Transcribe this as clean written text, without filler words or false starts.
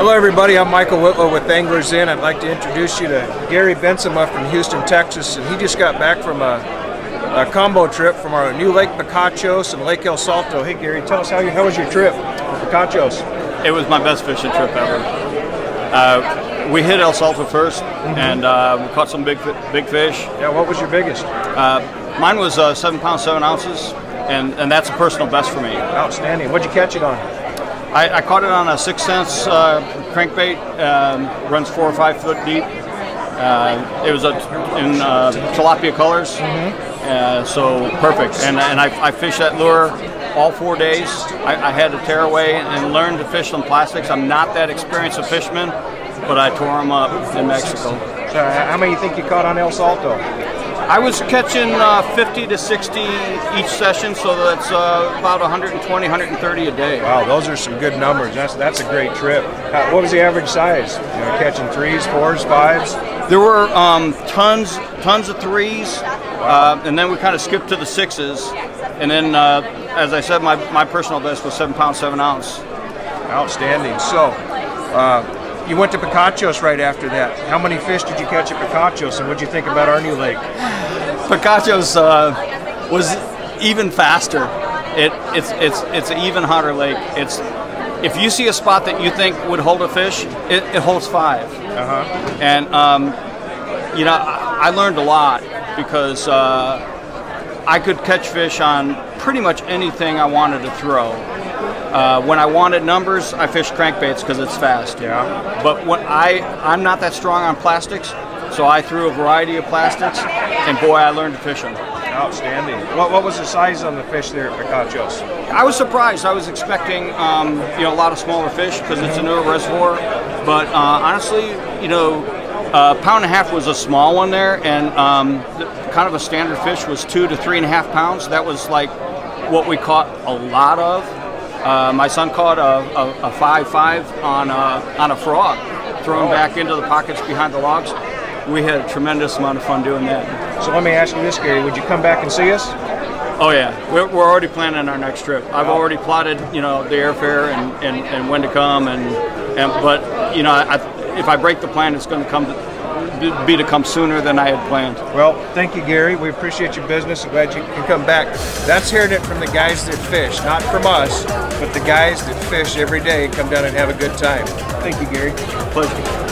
Hello everybody, I'm Michael Whitlow with Anglers Inn. I'd like to introduce you to Gary Bensema from Houston, Texas, and he just got back from a combo trip from our new Lake Picachos and Lake El Salto. Hey Gary, tell us how was your trip to Picachos? It was my best fishing trip ever. We hit El Salto first, and we caught some big fish. Yeah, what was your biggest? Mine was 7 pounds 7 ounces, and that's a personal best for me. Outstanding. What'd you catch it on? I caught it on a 6 cents crankbait, runs 4 or 5 foot deep. It was in tilapia-colored, so perfect. And I fished that lure all 4 days. I had to tear away and learn to fish on plastics. I'm not that experienced a fisherman, but I tore them up in Mexico. So how many you think you caught on El Salto? I was catching 50 to 60 each session, so that's about 120, 130 a day. Wow, those are some good numbers. That's a great trip. What was the average size? You know, catching 3s, 4s, 5s? There were tons of 3s, and then we kind of skipped to the 6s. And then, as I said, my personal best was 7 pounds 7 ounce. Outstanding. So, you went to Picachos right after that. How many fish did you catch at Picachos, and what did you think about our new lake? Picachos was even faster. It's an even hotter lake. If you see a spot that you think would hold a fish, it holds 5. And you know, I learned a lot because I could catch fish on pretty much anything I wanted to throw. When I wanted numbers, I fished crankbaits because it's fast. Yeah. But when I'm not that strong on plastics, so I threw a variety of plastics, and boy, I learned to fish them. Outstanding. What was the size on the fish there at Picachos? I was surprised. I was expecting you know, a lot of smaller fish because it's a newer reservoir. But honestly, you know, 1.5 pounds was a small one there, and kind of a standard fish was 2 to 3.5 pounds. That was like what we caught a lot of. My son caught a 5.5 on a frog, thrown back into the pockets behind the logs. We had a tremendous amount of fun doing that. So let me ask you this, Gary. Would you come back and see us? Oh yeah, we're already planning our next trip. I've already plotted, you know, the airfare and when to come, but you know, if I break the plan, it's going to come sooner than I had planned. Well, thank you, Gary. We appreciate your business. I'm glad you can come back. That's hearing it from the guys that fish, not from us, but the guys that fish every day and come down and have a good time. Thank you, Gary. Pleasure.